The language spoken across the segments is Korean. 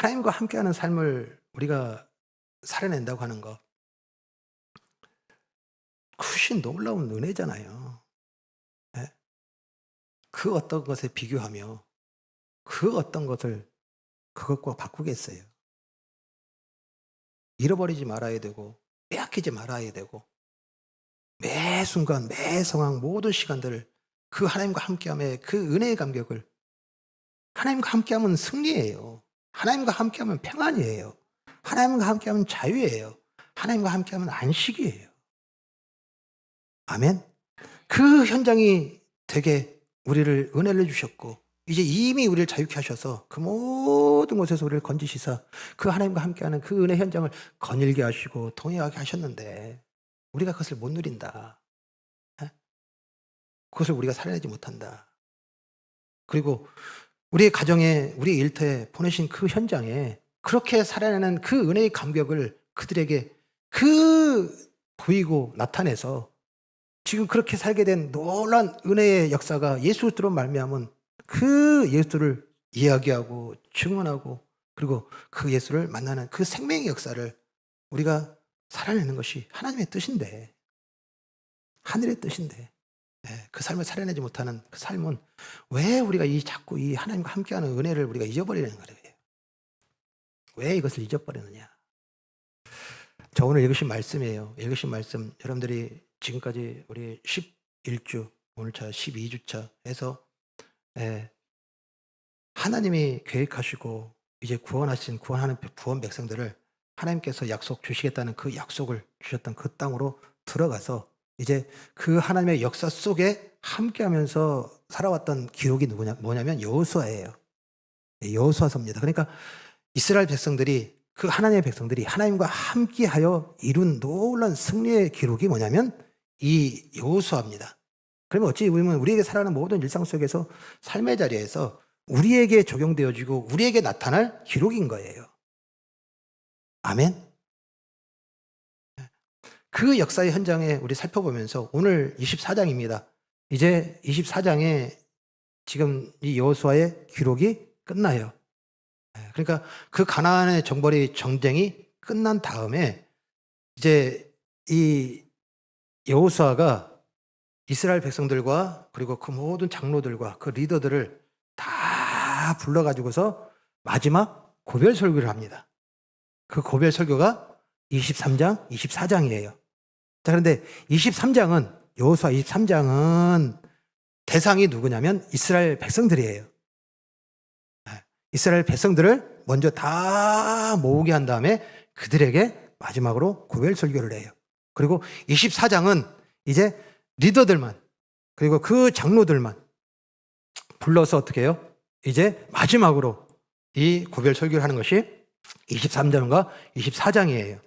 하나님과 함께하는 삶을 우리가 살아낸다고 하는 것, 훨씬 놀라운 은혜잖아요. 예? 그 어떤 것에 비교하며 그 어떤 것을 그것과 바꾸겠어요. 잃어버리지 말아야 되고 빼앗기지 말아야 되고 매 순간 매 상황 모든 시간들을 그 하나님과 함께함의 그 은혜의 감격을, 하나님과 함께하면 승리예요. 하나님과 함께하면 평안이에요. 하나님과 함께하면 자유예요. 하나님과 함께하면 안식이에요. 아멘. 그 현장이 되게 우리를 은혜를 주셨고 이제 이미 우리를 자유케 하셔서 그 모든 곳에서 우리를 건지시사 그 하나님과 함께하는 그 은혜 현장을 거닐게 하시고 동행하게 하셨는데 우리가 그것을 못 누린다. 예? 그것을 우리가 살아내지 못한다. 그리고 우리의 가정에, 우리의 일터에 보내신 그 현장에 그렇게 살아내는 그 은혜의 감격을 그들에게 보이고 나타내서 지금 그렇게 살게 된 놀라운 은혜의 역사가 예수 그리스도로 말미암은 그 예수를 이야기하고 증언하고 그리고 그 예수를 만나는 그 생명의 역사를 우리가 살아내는 것이 하나님의 뜻인데, 하늘의 뜻인데, 그 삶을 살아내지 못하는 그 삶은 왜 우리가 자꾸 이 하나님과 함께하는 은혜를 우리가 잊어버리는 거예요? 왜 이것을 잊어버리느냐? 저 오늘 읽으신 말씀이에요. 읽으신 말씀 여러분들이 지금까지 우리 11주 오늘차 12주차 해서 하나님이 계획하시고 이제 구원하는 구원 백성들을 하나님께서 약속 주시겠다는 그 약속을 주셨던 그 땅으로 들어가서 이제 그 하나님의 역사 속에 함께하면서 살아왔던 기록이 뭐냐면 여호수아예요. 여호수아서입니다. 그러니까 이스라엘 백성들이 그 하나님의 백성들이 하나님과 함께하여 이룬 놀라운 승리의 기록이 뭐냐면 이 여호수아입니다. 그러면 어찌 보면 우리에게 살아가는 모든 일상 속에서 삶의 자리에서 우리에게 적용되어지고 우리에게 나타날 기록인 거예요. 아멘. 그 역사의 현장에 우리 살펴보면서 오늘 24장입니다. 이제 24장에 지금 이 여호수아의 기록이 끝나요. 그러니까 그 가나안의 정벌이 전쟁이 끝난 다음에 이제 이 여호수아가 이스라엘 백성들과 그리고 그 모든 장로들과 그 리더들을 다 불러가지고서 마지막 고별 설교를 합니다. 그 고별 설교가 23장, 24장이에요. 자, 그런데 23장은, 여호수아 23장은 대상이 누구냐면 이스라엘 백성들이에요. 이스라엘 백성들을 먼저 다 모으게 한 다음에 그들에게 마지막으로 고별 설교를 해요. 그리고 24장은 이제 리더들만 그리고 그 장로들만 불러서 어떻게 해요? 이제 마지막으로 이 고별 설교를 하는 것이 23장과 24장이에요.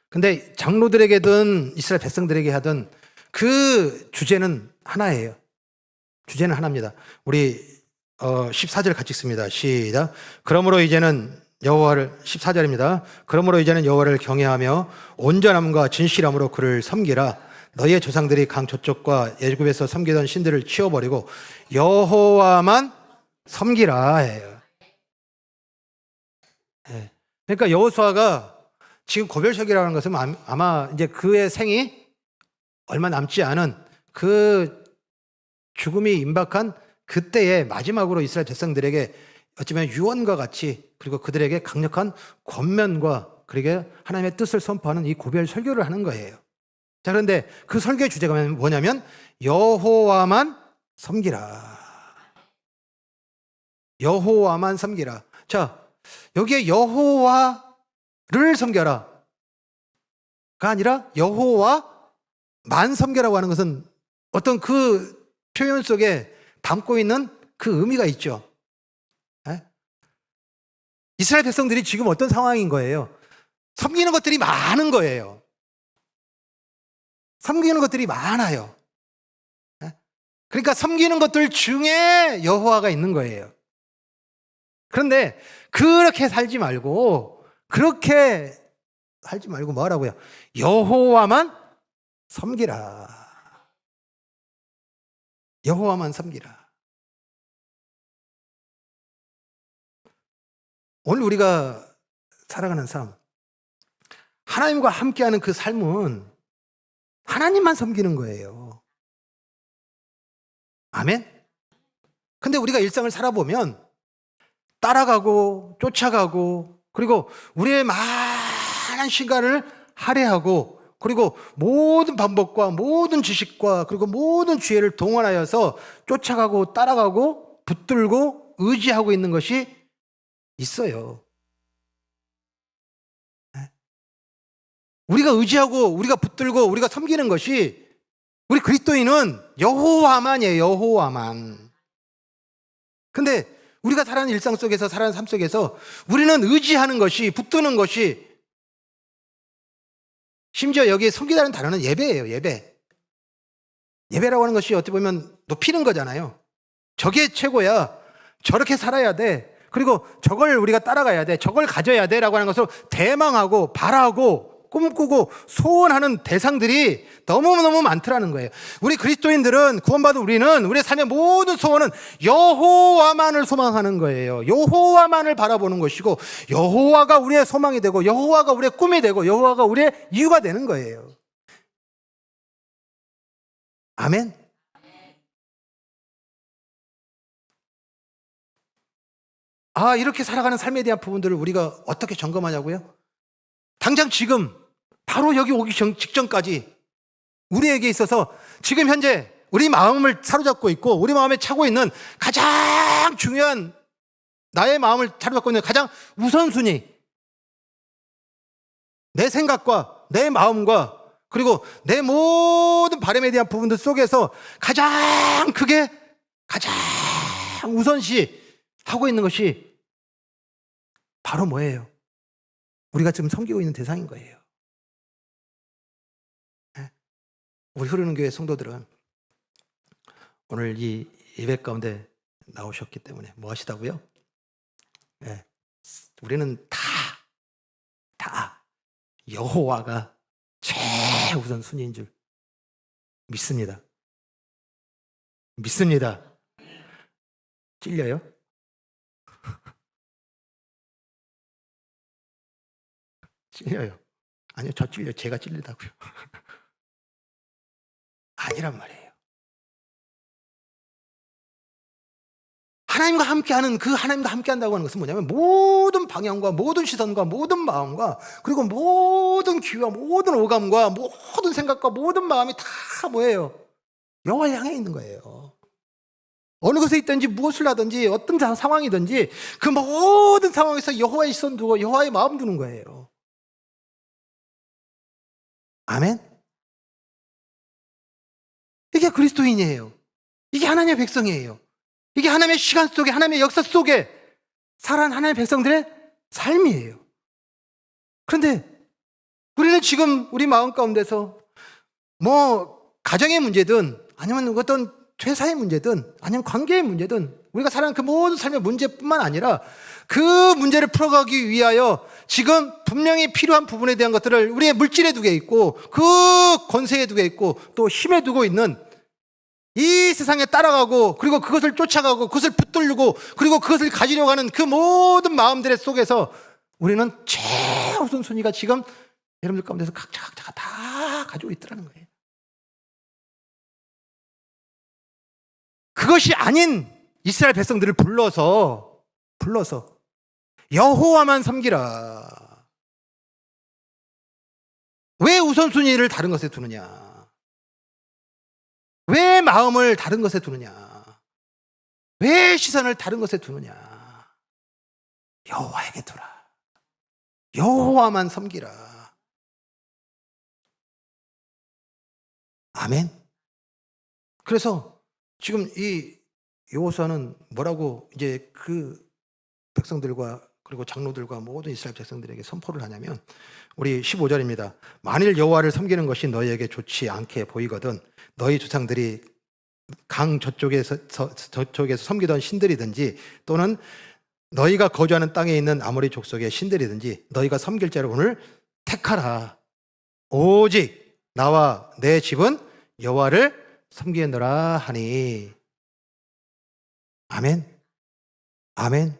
근데 장로들에게든 이스라엘 백성들에게 하든 그 주제는 하나예요. 주제는 하나입니다. 우리 14절 같이 읽습니다. 시작. 그러므로 이제는 여호와를 14절입니다. 그러므로 이제는 여호와를 경외하며 온전함과 진실함으로 그를 섬기라. 너희의 조상들이 강 저쪽과 애굽에서 섬기던 신들을 치워버리고 여호와만 섬기라 해요. 그러니까 여호수아가 지금 고별설교라고 하는 것은 아마 이제 그의 생이 얼마 남지 않은 그 죽음이 임박한 그때의 마지막으로 이스라엘 백성들에게 어쩌면 유언과 같이 그리고 그들에게 강력한 권면과 그리고 하나님의 뜻을 선포하는 이 고별 설교를 하는 거예요. 자, 그런데 그 설교의 주제가 뭐냐면 여호와만 섬기라. 여호와만 섬기라. 자, 여기에 여호와를 섬겨라가 아니라 여호와만 섬겨라고 하는 것은 어떤 그 표현 속에 담고 있는 그 의미가 있죠. 이스라엘 백성들이 지금 어떤 상황인 거예요? 섬기는 것들이 많은 거예요. 섬기는 것들이 많아요. 그러니까 섬기는 것들 중에 여호와가 있는 거예요. 그런데 그렇게 살지 말고 뭐라고요? 여호와만 섬기라. 여호와만 섬기라. 오늘 우리가 살아가는 삶, 하나님과 함께하는 그 삶은 하나님만 섬기는 거예요. 아멘? 근데 우리가 일상을 살아보면 따라가고 쫓아가고 그리고 우리의 많은 시간을 할애하고 그리고 모든 방법과 모든 지식과 그리고 모든 지혜를 동원하여서 쫓아가고 따라가고 붙들고 의지하고 있는 것이 있어요. 우리가 의지하고 우리가 붙들고 우리가 섬기는 것이 우리 그리스도인은 여호와만이에요. 여호와만. 근데 우리가 살아가는 일상 속에서 살아가는 삶 속에서 우리는 의지하는 것이 붙드는 것이 심지어 여기에 섬기다는 단어는 예배예요. 예배. 예배라고 하는 것이 어떻게 보면 높이는 거잖아요. 저게 최고야. 저렇게 살아야 돼. 그리고 저걸 우리가 따라가야 돼. 저걸 가져야 돼. 라고 하는 것을 대망하고 바라고 꿈꾸고 소원하는 대상들이 너무너무 많더라는 거예요. 우리 그리스도인들은 구원받은 우리는 우리의 삶의 모든 소원은 여호와만을 소망하는 거예요. 여호와만을 바라보는 것이고 여호와가 우리의 소망이 되고 여호와가 우리의 꿈이 되고 여호와가 우리의 이유가 되는 거예요. 아멘. 이렇게 살아가는 삶에 대한 부분들을 우리가 어떻게 점검하냐고요? 당장 지금 바로 여기 오기 직전까지 우리에게 있어서 지금 현재 우리 마음을 사로잡고 있고 우리 마음에 차고 있는 가장 중요한 나의 마음을 사로잡고 있는 가장 우선순위, 내 생각과 내 마음과 그리고 내 모든 바람에 대한 부분들 속에서 가장 크게 가장 우선시 하고 있는 것이 바로 뭐예요? 우리가 지금 섬기고 있는 대상인 거예요. 우리 흐르는 교회 성도들은 오늘 이 예배 가운데 나오셨기 때문에 뭐 하시다고요? 우리는 다 여호와가 최우선 순위인 줄 믿습니다. 믿습니다. 찔려요? 찔려요. 아니요, 저 찔려요. 제가 찔리다고요. 아니란 말이에요. 하나님과 함께하는 그 하나님과 함께한다고 하는 것은 뭐냐면 모든 방향과 모든 시선과 모든 마음과 그리고 모든 귀와 모든 오감과 모든 생각과 모든 마음이 다 뭐예요? 여호와를 향해 있는 거예요. 어느 곳에 있든지 무엇을 하든지 어떤 상황이든지 그 모든 상황에서 여호와의 시선 두고 여호와의 마음 두는 거예요. 아멘. 이게 그리스도인이에요. 이게 하나님의 백성이에요. 이게 하나님의 시간 속에 하나님의 역사 속에 살아가는 하나님의 백성들의 삶이에요. 그런데 우리는 지금 우리 마음 가운데서 뭐 가정의 문제든 아니면 어떤 회사의 문제든 아니면 관계의 문제든 우리가 살아가는 그 모든 삶의 문제뿐만 아니라 그 문제를 풀어가기 위하여 지금 분명히 필요한 부분에 대한 것들을 우리의 물질에 두게 있고 그 권세에 두게 있고 또 힘에 두고 있는 이 세상에 따라가고 그리고 그것을 쫓아가고 그것을 붙들고 그리고 그것을 가지려고 하는 그 모든 마음들의 속에서 우리는 최우선 순위가 지금 여러분들 가운데서 각자가 다 가지고 있더라는 거예요. 그것이 아닌 이스라엘 백성들을 불러서 여호와만 섬기라. 왜 우선순위를 다른 것에 두느냐? 왜 마음을 다른 것에 두느냐? 왜 시선을 다른 것에 두느냐? 여호와에게 두라. 여호와만 섬기라. 아멘. 그래서 지금 이 여호수아는 뭐라고 이제 그 백성들과 그리고 장로들과 모든 이스라엘 백성들에게 선포를 하냐면 우리 15절입니다. 만일 여호와를 섬기는 것이 너희에게 좋지 않게 보이거든 너희 조상들이 강 저쪽에서 섬기던 신들이든지 또는 너희가 거주하는 땅에 있는 아모리 족속의 신들이든지 너희가 섬길 자를 오늘 택하라. 오직 나와 내 집은 여호와를 섬기노라 하니. 아멘. 아멘.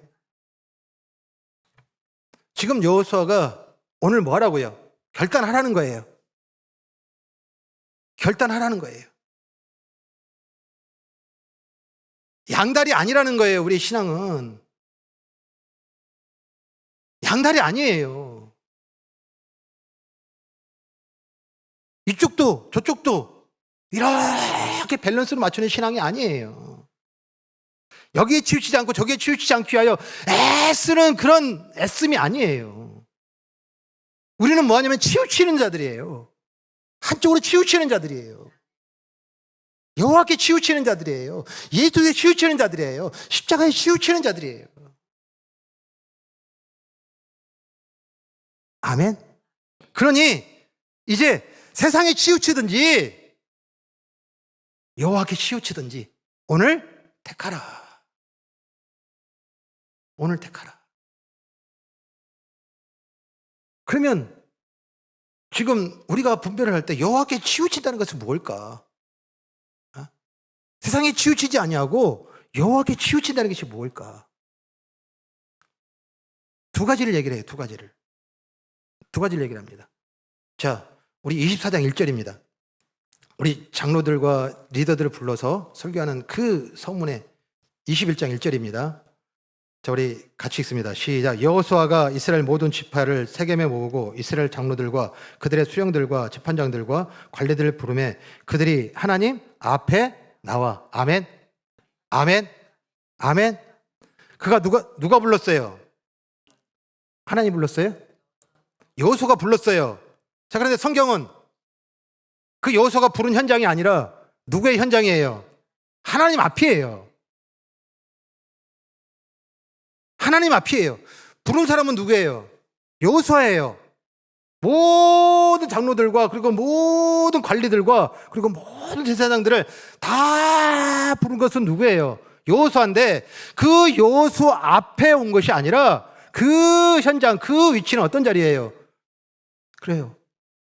지금 여호수아가 오늘 뭐 하라고요? 결단하라는 거예요. 결단하라는 거예요. 양다리 아니라는 거예요. 우리 신앙은 양다리 아니에요. 이쪽도 저쪽도 이렇게 밸런스로 맞추는 신앙이 아니에요. 여기에 치우치지 않고 저기에 치우치지 않기 위하여 애쓰는 그런 애씀이 아니에요. 우리는 뭐 하냐면 치우치는 자들이에요. 한쪽으로 치우치는 자들이에요. 여호와께 치우치는 자들이에요. 예수에 치우치는 자들이에요. 십자가에 치우치는 자들이에요. 아멘. 그러니 이제 세상에 치우치든지 여호와께 치우치든지 오늘 택하라. 오늘 택하라. 그러면 지금 우리가 분별을 할 때 여호와께 치우친다는 것은 뭘까? 세상에 치우치지 아니하고 여호와께 치우친다는 것이 뭘까? 두 가지를 얘기를 해요. 두 가지를 얘기를 합니다. 자, 우리 24장 1절입니다. 우리 장로들과 리더들을 불러서 설교하는 그 서문의 21장 1절입니다. 자, 우리 같이 읽습니다. 시작. 여호수아가 이스라엘 모든 지파를 세겜에 모으고 이스라엘 장로들과 그들의 수령들과 재판장들과 관리들을 부르매 그들이 하나님 앞에 나와. 아멘. 아멘. 아멘. 그가 누가 불렀어요? 하나님 불렀어요? 여호수아가 불렀어요. 자, 그런데 성경은 그 여호수아가 부른 현장이 아니라 누구의 현장이에요? 하나님 앞이에요. 하나님 앞이에요. 부른 사람은 누구예요? 여호수아예요. 모든 장로들과 그리고 모든 관리들과 그리고 모든 제사장들을 다 부른 것은 누구예요? 여호수아인데 그 여호수아 앞에 온 것이 아니라 그 현장, 그 위치는 어떤 자리예요? 그래요.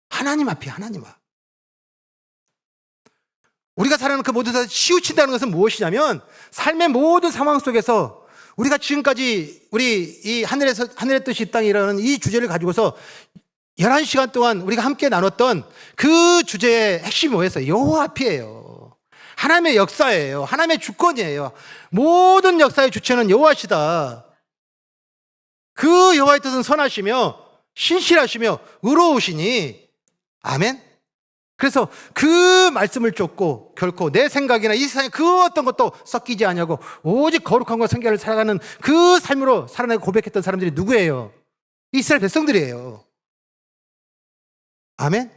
하나님 앞이에요. 하나님 앞. 우리가 살아가는 그 모든 것을 치우친다는 것은 무엇이냐면 삶의 모든 상황 속에서 우리가 지금까지 우리 이 하늘의 뜻이 이 땅이라는 이 주제를 가지고서 11시간 동안 우리가 함께 나눴던 그 주제의 핵심이 뭐였어요? 여호와 앞이에요. 하나님의 역사예요. 하나님의 주권이에요. 모든 역사의 주체는 여호와시다. 그 여호와의 뜻은 선하시며 신실하시며 의로우시니 아멘. 그래서 그 말씀을 쫓고 결코 내 생각이나 이 세상에 그 어떤 것도 섞이지 않냐고 오직 거룩한 것과 성결을 살아가는 그 삶으로 살아내고 고백했던 사람들이 누구예요? 이스라엘 백성들이에요. 아멘.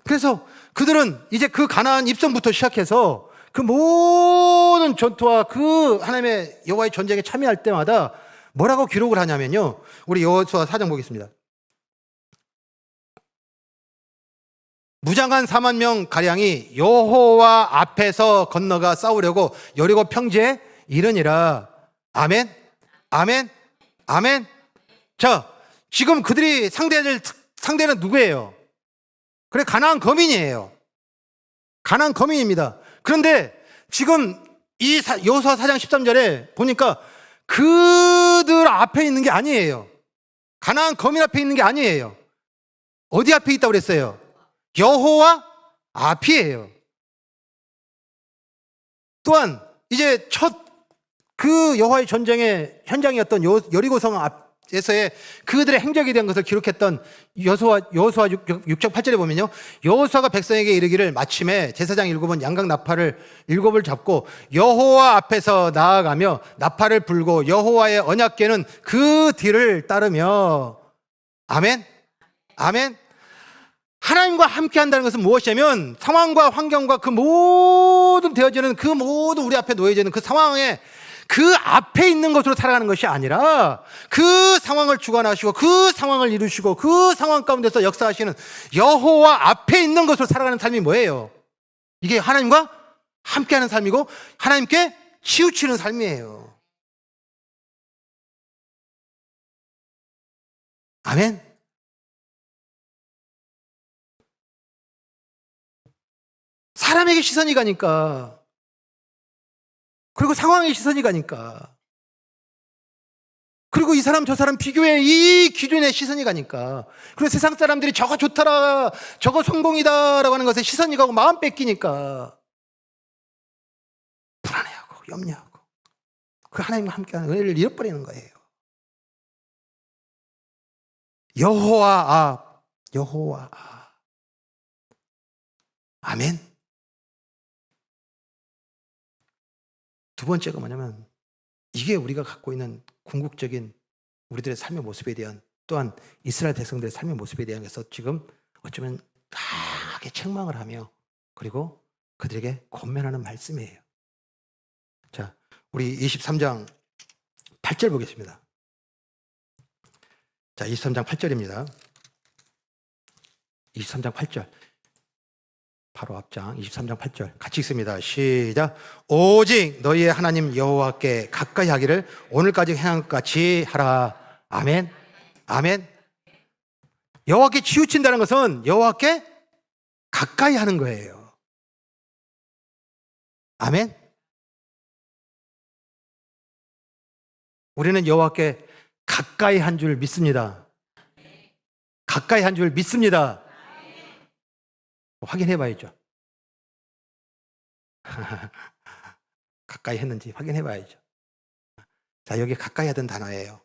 그래서 그들은 이제 그 가나안 입성부터 시작해서 그 모든 전투와 그 하나님의 여호와의 전쟁에 참여할 때마다 뭐라고 기록을 하냐면요, 우리 여호수아 4장 보겠습니다. 무장한 4만 명 가량이 여호와 앞에서 건너가 싸우려고 여리고 평지에 이르니라. 아멘. 아멘. 아멘. 자, 지금 그들이 상대는 누구예요? 그래, 가나안 거민이에요. 가나안 거민입니다. 그런데 지금 이 여호수아 4장 13절에 보니까 그들 앞에 있는 게 아니에요. 가나안 거민 앞에 있는 게 아니에요. 어디 앞에 있다고 그랬어요? 여호와 앞이에요. 또한 이제 첫 그 여호와의 전쟁의 현장이었던 여리고성 앞에서의 그들의 행적에 대한 것을 기록했던 여호수아 6장 8절에 보면요, 여호수아가 백성에게 이르기를 마침에 제사장 7은 양각 나팔을 7을 잡고 여호와 앞에서 나아가며 나팔을 불고 여호와의 언약궤는 그 뒤를 따르며. 아멘. 아멘. 하나님과 함께 한다는 것은 무엇이냐면 상황과 환경과 그 모든 되어지는 그 모든 우리 앞에 놓여지는 그 상황에 그 앞에 있는 것으로 살아가는 것이 아니라 그 상황을 주관하시고 그 상황을 이루시고 그 상황 가운데서 역사하시는 여호와 앞에 있는 것으로 살아가는 삶이 뭐예요? 이게 하나님과 함께하는 삶이고 하나님께 치우치는 삶이에요. 아멘. 사람에게 시선이 가니까, 그리고 상황에 시선이 가니까, 그리고 이 사람 저 사람 비교해 이 기준에 시선이 가니까, 그리고 세상 사람들이 저거 좋더라, 저거 성공이다라고 하는 것에 시선이 가고 마음 뺏기니까 불안해하고 염려하고 그 하나님과 함께하는 은혜를 잃어버리는 거예요. 여호와 앞, 여호와 앞. 아멘. 두 번째가 뭐냐면, 이게 우리가 갖고 있는 궁극적인 우리들의 삶의 모습에 대한, 또한 이스라엘 백성들의 삶의 모습에 대해서 지금 어쩌면 강하게 책망을 하며 그리고 그들에게 권면하는 말씀이에요. 자, 우리 23장 8절 보겠습니다. 자, 23장 8절입니다. 23장 8절. 바로 앞장 23장 8절 같이 읽습니다. 시작. 오직 너희의 하나님 여호와께 가까이 하기를 오늘까지 행한 것 같이 하라. 아멘. 아멘. 여호와께 치우친다는 것은 여호와께 가까이 하는 거예요. 아멘. 우리는 여호와께 가까이 한 줄 믿습니다. 가까이 한 줄 믿습니다. 확인해 봐야죠. 가까이 했는지 확인해 봐야죠. 자, 여기 가까이 하던 단어예요.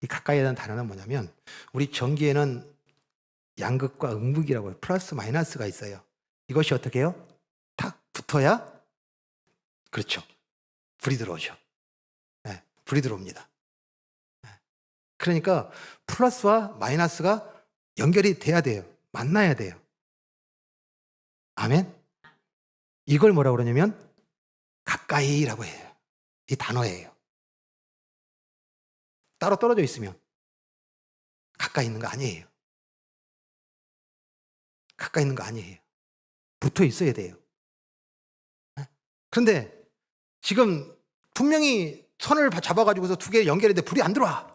이 가까이 하던 단어는 뭐냐면, 우리 전기에는 양극과 음극이라고 플러스 마이너스가 있어요. 이것이 어떻게 해요? 탁 붙어야, 그렇죠, 불이 들어오죠. 네, 불이 들어옵니다. 네. 그러니까 플러스와 마이너스가 연결이 돼야 돼요. 만나야 돼요. 아멘? 이걸 뭐라고 그러냐면 가까이라고 해요. 이 단어예요. 따로 떨어져 있으면 가까이 있는 거 아니에요. 가까이 있는 거 아니에요. 붙어 있어야 돼요. 그런데 지금 분명히 선을 잡아가지고서 두 개 연결했는데 불이 안 들어와.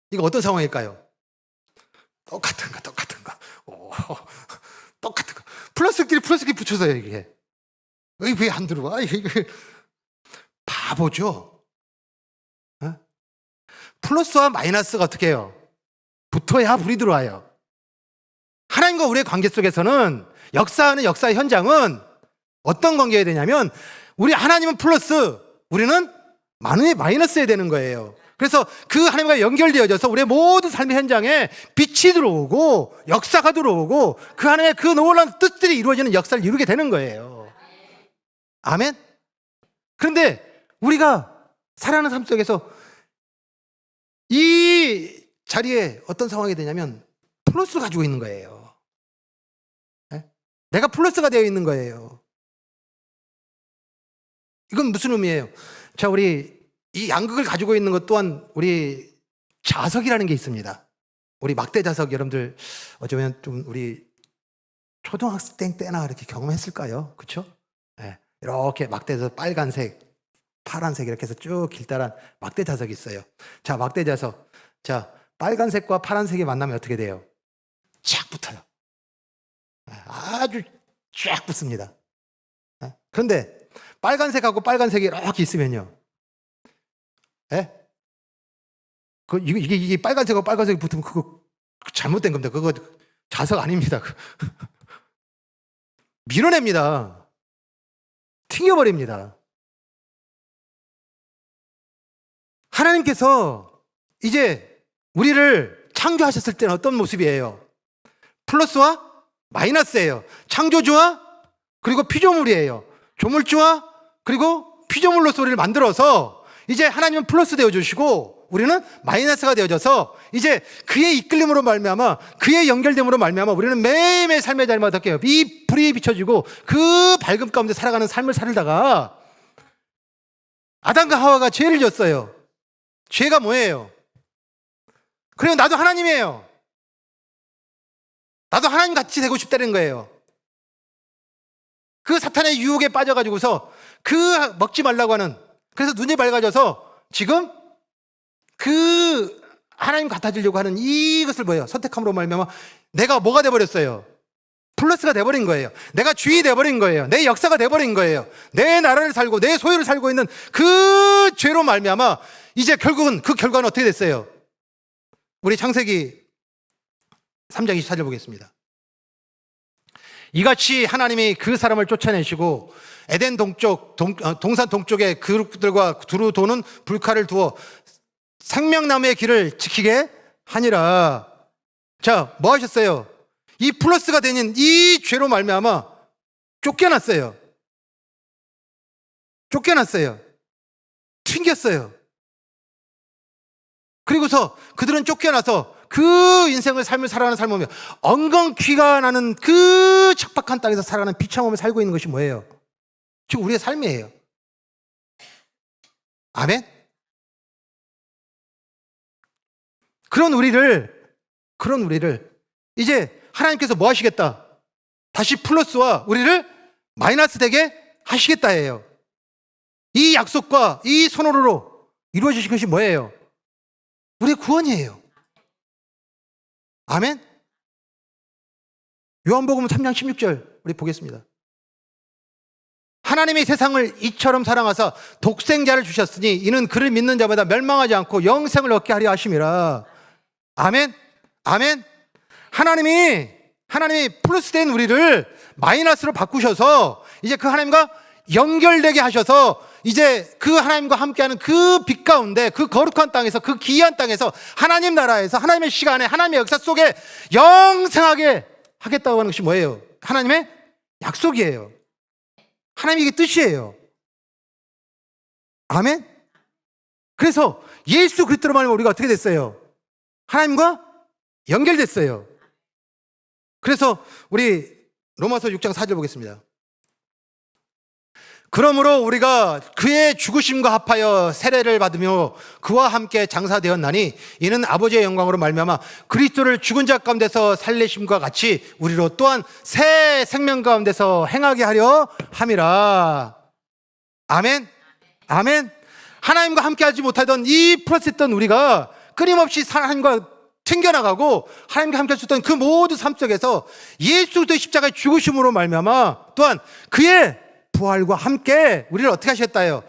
이거 어떤 상황일까요? 똑같은 거. 똑같은 거. 플러스끼리 붙여서요, 이게. 왜 안 들어와? 이게 바보죠? 어? 플러스와 마이너스가 어떻게 해요? 붙어야 불이 들어와요. 하나님과 우리의 관계 속에서는 역사하는 역사의 현장은 어떤 관계가 되냐면, 우리 하나님은 플러스, 우리는 마이너스해야 되는 거예요. 그래서 그 하나님과 연결되어져서 우리의 모든 삶의 현장에 빛이 들어오고 역사가 들어오고 그 하나님의 그 놀라운 뜻들이 이루어지는 역사를 이루게 되는 거예요. 아멘? 그런데 우리가 살아가는 삶 속에서 이 자리에 어떤 상황이 되냐면 플러스를 가지고 있는 거예요. 네? 내가 플러스가 되어 있는 거예요. 이건 무슨 의미예요? 자, 우리 이 양극을 가지고 있는 것 또한 우리 자석이라는 게 있습니다. 우리 막대 자석, 여러분들 어쩌면 좀 우리 초등학생 때나 이렇게 경험했을까요? 그렇죠? 네. 이렇게 막대에서 빨간색, 파란색 이렇게 해서 쭉 길다란 막대 자석이 있어요. 자, 막대 자석. 자, 빨간색과 파란색이 만나면 어떻게 돼요? 쫙 붙어요. 아주 쫙 붙습니다. 그런데 빨간색하고 빨간색이 이렇게 있으면요. 예? 이게 빨간색하고 빨간색이 붙으면 그거 잘못된 겁니다. 그거 자석 아닙니다. 밀어냅니다. 튕겨버립니다. 하나님께서 이제 우리를 창조하셨을 때는 어떤 모습이에요? 플러스와 마이너스예요. 창조주와 그리고 피조물이에요. 조물주와 그리고 피조물로서 우리를 만들어서 이제 하나님은 플러스 되어주시고 우리는 마이너스가 되어져서 이제 그의 이끌림으로 말미암아, 그의 연결됨으로 말미암아 우리는 매일매일 삶의 자리마다 어떻게 해요? 이 불이 비춰지고 그 밝음 가운데 살아가는 삶을 살다가 아담과 하와가 죄를 졌어요. 죄가 뭐예요? 그리고 나도 하나님이에요. 나도 하나님 같이 되고 싶다는 거예요. 그 사탄의 유혹에 빠져가지고서 그 먹지 말라고 하는, 그래서 눈이 밝아져서 지금 그 하나님 같아지려고 하는 이것을 뭐예요? 선택함으로 말미암아 내가 뭐가 돼버렸어요? 플러스가 돼버린 거예요. 내가 주인이 돼버린 거예요. 내 역사가 돼버린 거예요. 내 나라를 살고 내 소유를 살고 있는 그 죄로 말미암아 이제 결국은 그 결과는 어떻게 됐어요? 우리 창세기 3장 24절 보겠습니다. 이같이 하나님이 그 사람을 쫓아내시고 에덴 동쪽, 동산 동쪽에 그룹들과 두루 도는 불칼을 두어 생명나무의 길을 지키게 하니라. 자, 뭐 하셨어요? 이 플러스가 되는 이 죄로 말미암아 쫓겨났어요. 튕겼어요. 그리고서 그들은 쫓겨나서 그 인생을 삶을 살아가는 삶이며 엉겅퀴가 나는 그 척박한 땅에서 살아가는 비참함을 살고 있는 것이 뭐예요? 지금 우리의 삶이에요. 아멘? 그런 우리를 이제 하나님께서 뭐 하시겠다? 다시 플러스와 우리를 마이너스 되게 하시겠다예요. 이 약속과 이 선언으로 이루어지신 것이 뭐예요? 우리의 구원이에요. 아멘? 요한복음 3장 16절 우리 보겠습니다. 하나님이 세상을 이처럼 사랑하사 독생자를 주셨으니 이는 그를 믿는 자마다 멸망하지 않고 영생을 얻게 하려 하심이라. 아멘? 아멘? 하나님이 플러스된 우리를 마이너스로 바꾸셔서 이제 그 하나님과 연결되게 하셔서 이제 그 하나님과 함께하는 그 빛 가운데 그 거룩한 땅에서 그 귀한 땅에서 하나님 나라에서 하나님의 시간에 하나님의 역사 속에 영생하게 하겠다고 하는 것이 뭐예요? 하나님의 약속이에요. 하나님의 뜻이에요. 아멘? 그래서 예수 그리스도로 말하면 우리가 어떻게 됐어요? 하나님과 연결됐어요. 그래서 우리 로마서 6장 4절 보겠습니다. 그러므로 우리가 그의 죽으심과 합하여 세례를 받으며 그와 함께 장사되었나니 이는 아버지의 영광으로 말미암아 그리스도를 죽은 자 가운데서 살리심과 같이 우리로 또한 새 생명 가운데서 행하게 하려 함이라. 아멘? 아멘? 하나님과 함께 하지 못하던 이 플러스했던 우리가 끊임없이 하나님과 튕겨나가고 하나님과 함께 했었던 그 모든 삶 속에서 예수 그리스도의 십자가의 죽으심으로 말미암아 또한 그의 부활과 함께 우리를 어떻게 하셨다요?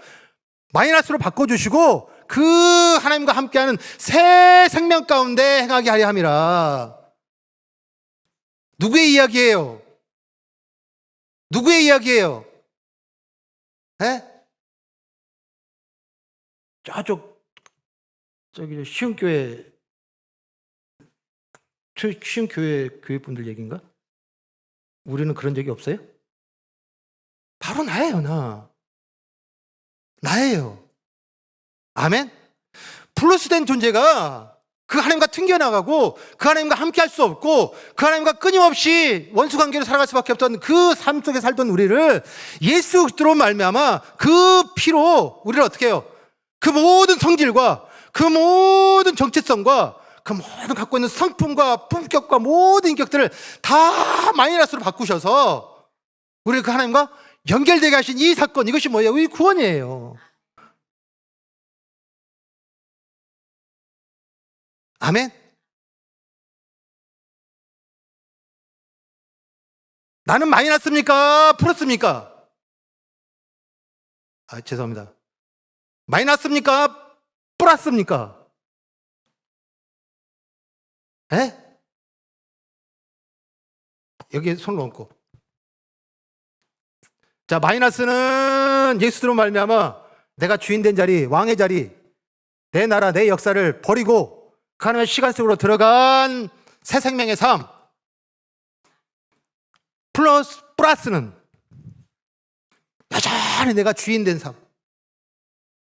마이너스로 바꿔주시고 그 하나님과 함께하는 새 생명 가운데 행하게 하려 함이라. 누구의 이야기예요? 누구의 이야기예요? 에? 저기 시흥교회 교회분들 얘기인가? 우리는 그런 적이 없어요? 바로 나예요, 나예요. 아멘? 플러스된 존재가 그 하나님과 튕겨나가고 그 하나님과 함께 할 수 없고 그 하나님과 끊임없이 원수관계로 살아갈 수밖에 없던 그 삶 속에 살던 우리를 예수 그리스도로 말미암아 그 피로 우리를 어떻게 해요? 그 모든 성질과 그 모든 정체성과 그 모든 갖고 있는 성품과 품격과 모든 인격들을 다 마이너스로 바꾸셔서 우리를 그 하나님과 연결되게 하신 이 사건, 이것이 뭐예요? 우리 구원이에요. 아멘? 나는 마이너스입니까? 플러스입니까? 죄송합니다. 마이너스입니까? 플러스입니까? 에? 여기에 손을 얹고. 자, 마이너스는 예수로 말미암아 내가 주인 된 자리, 왕의 자리, 내 나라, 내 역사를 버리고 그 하나님의 시간 속으로 들어간 새 생명의 삶. 플러스는 여전히 내가 주인 된 삶,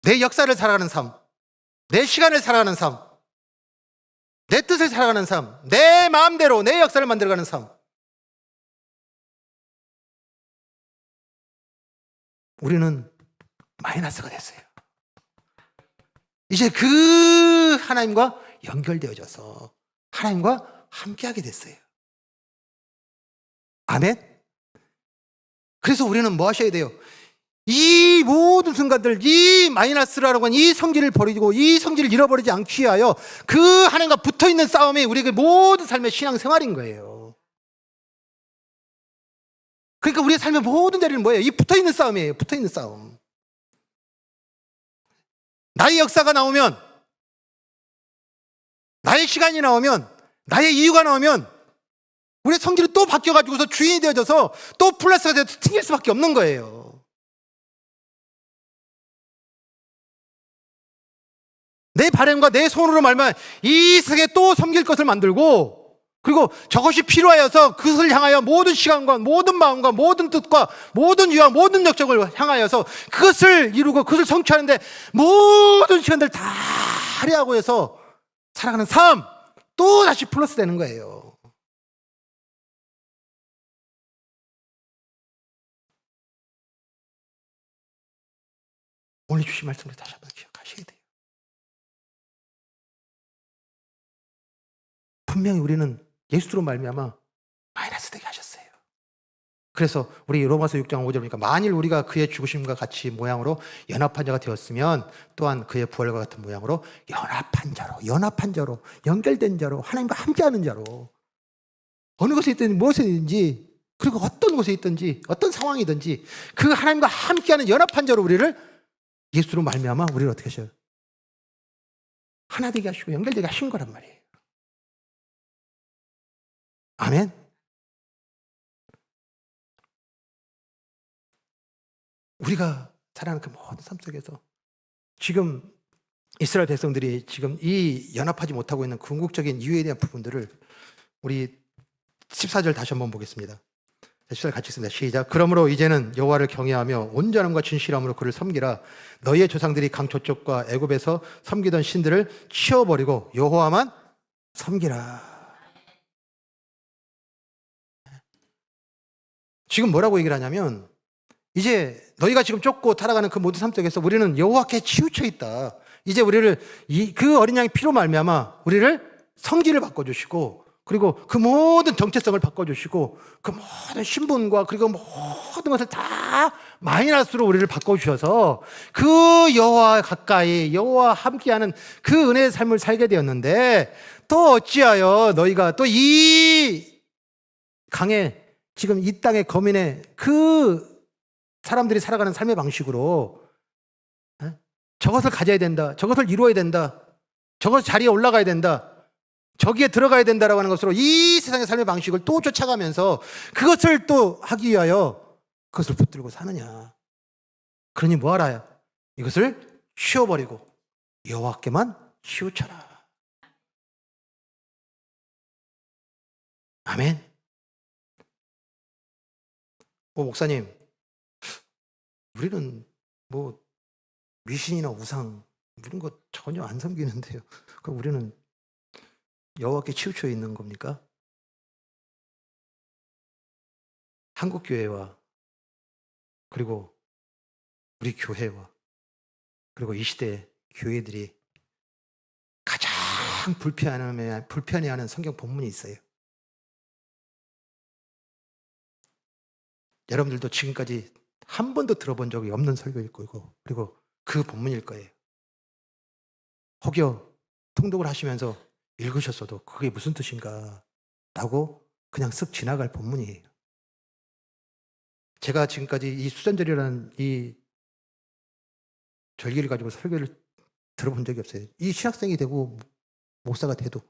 내 역사를 살아가는 삶, 내 시간을 살아가는 삶, 내 뜻을 살아가는 삶, 내 마음대로 내 역사를 만들어가는 삶. 우리는 마이너스가 됐어요. 이제 그 하나님과 연결되어져서 하나님과 함께하게 됐어요. 아멘? 그래서 우리는 뭐 하셔야 돼요? 이 모든 순간들, 이 마이너스라고 하는 이 성질을 버리고 이 성질을 잃어버리지 않기 위하여 그 하나님과 붙어있는 싸움이 우리의 모든 삶의 신앙생활인 거예요. 그러니까 우리의 삶의 모든 자리는 뭐예요? 이 붙어있는 싸움이에요. 붙어있는 싸움. 나의 역사가 나오면, 나의 시간이 나오면, 나의 이유가 나오면 우리의 성질이 또 바뀌어가지고서 주인이 되어져서 또 플러스가 돼서 튕길 수밖에 없는 거예요. 내 바램과 내 손으로 말면 이 세상에 또 섬길 것을 만들고, 그리고 저것이 필요하여서 그것을 향하여 모든 시간과 모든 마음과 모든 뜻과 모든 유와 모든 역적을 향하여서 그것을 이루고 그것을 성취하는데 모든 시간들 다 할애하고 해서 살아가는 삶, 또 다시 플러스 되는 거예요. 오늘 주신 말씀을 다시 한번 기억하셔야 돼요. 분명히 우리는 예수로 말미암아 마이너스 되게 하셨어요. 그래서 우리 로마서 6장 5절 보니까 만일 우리가 그의 죽으심과 같이 모양으로 연합한 자가 되었으면 또한 그의 부활과 같은 모양으로 연합한 자로 연결된 자로 하나님과 함께하는 자로 어느 곳에 있든지 무엇에 있든지 그리고 어떤 곳에 있든지 어떤 상황이든지 그 하나님과 함께하는 연합한 자로 우리를 예수로 말미암아 우리를 어떻게 하셔요? 하나 되게 하시고 연결되게 하신 거란 말이에요. 아멘. 우리가 살아가는 그 모든 삶 속에서 지금 이스라엘 백성들이 지금 이 연합하지 못하고 있는 궁극적인 이유에 대한 부분들을 우리 14절 다시 한번 보겠습니다. 14절 같이 읽습니다. 시작. 그러므로 이제는 여호와를 경외하며 온전함과 진실함으로 그를 섬기라. 너희의 조상들이 강 저쪽과 애굽에서 섬기던 신들을 치워버리고 여호와만 섬기라. 지금 뭐라고 얘기를 하냐면 이제 너희가 지금 쫓고 타락하는 그 모든 삶 속에서 우리는 여호와께 치우쳐 있다. 이제 우리를 그 어린 양의 피로 말미암아 우리를 성질을 바꿔주시고 그리고 그 모든 정체성을 바꿔주시고 그 모든 신분과 그리고 모든 것을 다 마이너스로 우리를 바꿔주셔서 그 여호와 가까이 여호와 함께하는 그 은혜의 삶을 살게 되었는데 또 어찌하여 너희가 또 이 강에 지금 이 땅의 거민의 그 사람들이 살아가는 삶의 방식으로 저것을 가져야 된다, 저것을 이루어야 된다, 저것 자리에 올라가야 된다, 저기에 들어가야 된다라고 하는 것으로 이 세상의 삶의 방식을 또 쫓아가면서 그것을 또 하기 위하여 그것을 붙들고 사느냐. 그러니 뭐하라? 이것을 치워버리고 여호와께만 치우쳐라. 아멘. 목사님, 우리는 뭐 미신이나 우상 이런 거 전혀 안 섬기는데요. 그럼 우리는 여호와께 치우쳐 있는 겁니까? 한국 교회와 그리고 우리 교회와 그리고 이 시대 교회들이 가장 불편해하는 성경 본문이 있어요. 여러분들도 지금까지 한 번도 들어본 적이 없는 설교일 거고 그리고 그 본문일 거예요. 혹여 통독을 하시면서 읽으셨어도 그게 무슨 뜻인가 라고 그냥 쓱 지나갈 본문이에요. 제가 지금까지 이 수전절이라는 이 절기를 가지고 설교를 들어본 적이 없어요. 이 신학생이 되고 목사가 돼도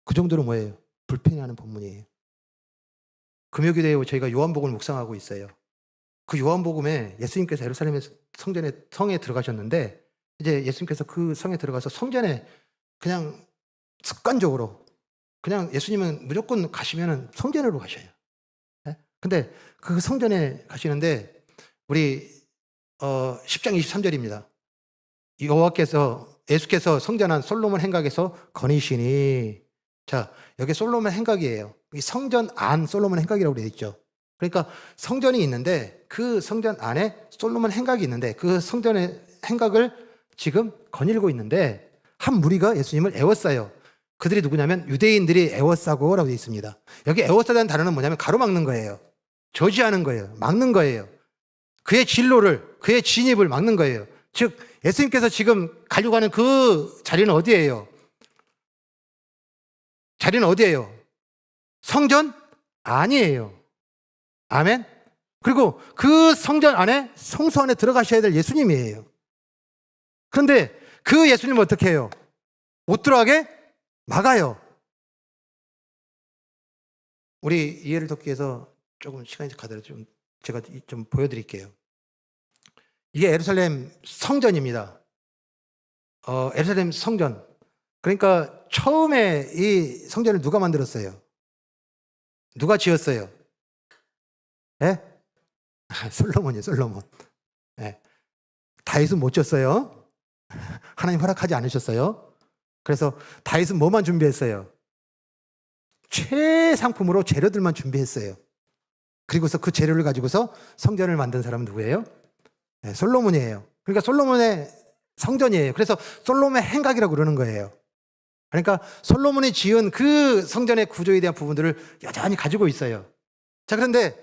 그 정도로 뭐예요? 불편해하는 본문이에요. 금요기도에 저희가 요한복음을 묵상하고 있어요. 그 요한복음에 예수님께서 예루살렘의 성에 들어가셨는데 이제 예수님께서 그 성에 들어가서 성전에 그냥 습관적으로 그냥 예수님은 무조건 가시면은 성전으로 가셔요. 근데 그 성전에 가시는데 우리 10장 23절입니다. 여호와께서 예수께서 성전한 솔로몬 행각에서 거니시니, 자 여기 솔로몬 행각이에요. 이 성전 안 솔로몬 행각이라고 되어 있죠. 그러니까 성전이 있는데 그 성전 안에 솔로몬 행각이 있는데 그 성전의 행각을 지금 거닐고 있는데 한 무리가 예수님을 애워싸요. 그들이 누구냐면 유대인들이 애워싸고라고 되어 있습니다. 여기 애워싸다는 단어는 뭐냐면 가로막는 거예요. 저지하는 거예요. 막는 거예요. 그의 진로를, 그의 진입을 막는 거예요. 즉 예수님께서 지금 가려고 하는 그 자리는 어디예요? 자리는 어디예요? 성전? 아니에요. 아멘. 그리고 그 성전 안에, 성소 안에 들어가셔야 될 예수님이에요. 그런데 그 예수님은 어떻게 해요? 못 들어가게 막아요. 우리 이해를 돕기 위해서 조금 시간이 가더라도 제가 좀 보여드릴게요. 이게 예루살렘 성전입니다. 예루살렘 성전. 그러니까 처음에 이 성전을 누가 만들었어요? 누가 지었어요? 예? 솔로몬이요, 솔로몬. 예. 다윗은 못 지었어요. 하나님 허락하지 않으셨어요. 그래서 다윗은 뭐만 준비했어요? 최상품으로 재료들만 준비했어요. 그리고서 그 재료를 가지고서 성전을 만든 사람은 누구예요? 네, 솔로몬이에요. 그러니까 솔로몬의 성전이에요. 그래서 솔로몬의 행각이라고 그러는 거예요. 그러니까 솔로몬이 지은 그 성전의 구조에 대한 부분들을 여전히 가지고 있어요. 자, 그런데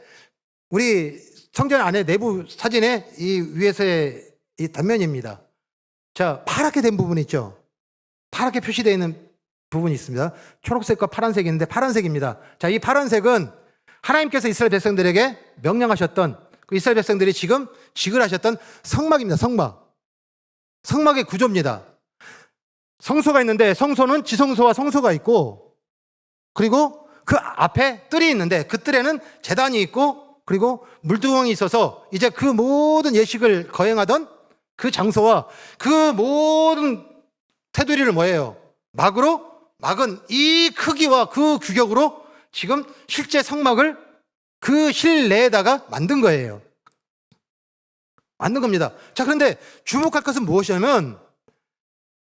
우리 성전 안에 내부 사진의 이 위에서의 이 단면입니다. 자, 파랗게 된 부분 있죠? 파랗게 표시되어 있는 부분이 있습니다. 초록색과 파란색이 있는데 파란색입니다. 자, 이 파란색은 하나님께서 이스라엘 백성들에게 명령하셨던, 그 이스라엘 백성들이 지금 지글하셨던 성막입니다. 성막. 성막의 구조입니다. 성소가 있는데 성소는 지성소와 성소가 있고, 그리고 그 앞에 뜰이 있는데 그 뜰에는 제단이 있고, 그리고 물두멍이 있어서 이제 그 모든 예식을 거행하던 그 장소와 그 모든 테두리를 뭐예요? 막은 이 크기와 그 규격으로 지금 실제 성막을 그 실내에다가 만든 거예요. 만든 겁니다. 자, 그런데 주목할 것은 무엇이냐면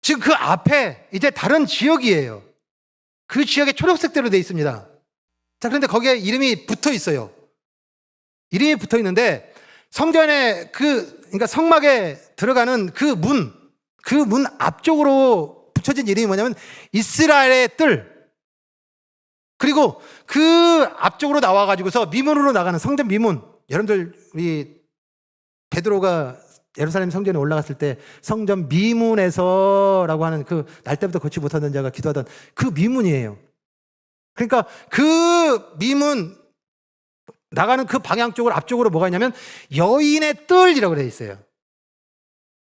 지금 그 앞에 이제 다른 지역이에요. 그 지역에 초록색대로 되어 있습니다. 자, 그런데 거기에 이름이 붙어 있어요. 이름이 붙어 있는데 성전에 그러니까 성막에 들어가는 그 문 앞쪽으로 붙여진 이름이 뭐냐면 이스라엘의 뜰. 그리고 그 앞쪽으로 나와가지고서 미문으로 나가는 성전 미문. 여러분들 우리 베드로가 예루살렘 성전에 올라갔을 때 성전 미문에서라고 하는 그 날 때부터 걷지 못하던 자가 기도하던 그 미문이에요. 그러니까 그 미문 나가는 그 방향 쪽으로 앞쪽으로 뭐가 있냐면 여인의 뜰이라고 되어 있어요.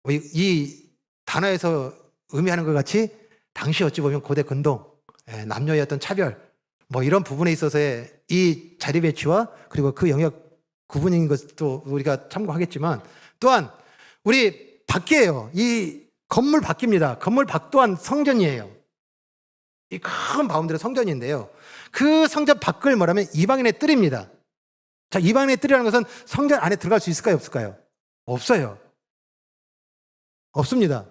이 단어에서 의미하는 것 같이 당시 어찌 보면 고대 근동, 남녀의 어떤 차별 뭐 이런 부분에 있어서의 이 자리 배치와 그리고 그 영역 구분인 것도 우리가 참고하겠지만 또한 우리 밖이에요. 이 건물 밖입니다. 건물 밖 또한 성전이에요. 이 큰 바운드리 성전인데요. 그 성전 밖을 뭐라면 이방인의 뜰입니다. 자, 이방인의 뜰이라는 것은 성전 안에 들어갈 수 있을까요? 없을까요? 없어요. 없습니다.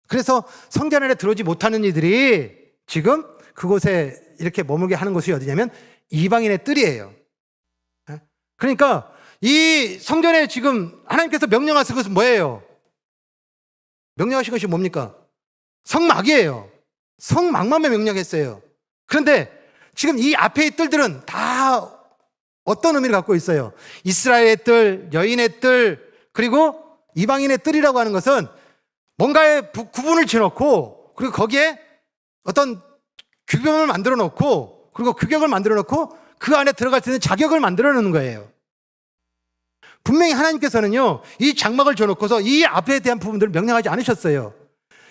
그래서 성전 안에 들어오지 못하는 이들이 지금 그곳에 이렇게 머물게 하는 곳이 어디냐면 이방인의 뜰이에요. 그러니까 이 성전에 지금 하나님께서 명령하신 것은 뭐예요? 명령하신 것이 뭡니까? 성막이에요. 성막만 명령했어요. 그런데 지금 이 앞에 뜰들은 다 어떤 의미를 갖고 있어요? 이스라엘의 뜰, 여인의 뜰, 그리고 이방인의 뜰이라고 하는 것은 뭔가의 구분을 지어놓고 그리고 거기에 어떤 규범을 만들어 놓고 그리고 규격을 만들어 놓고 그 안에 들어갈 수 있는 자격을 만들어 놓는 거예요. 분명히 하나님께서는요, 이 장막을 줘놓고서 이 앞에 대한 부분들을 명령하지 않으셨어요.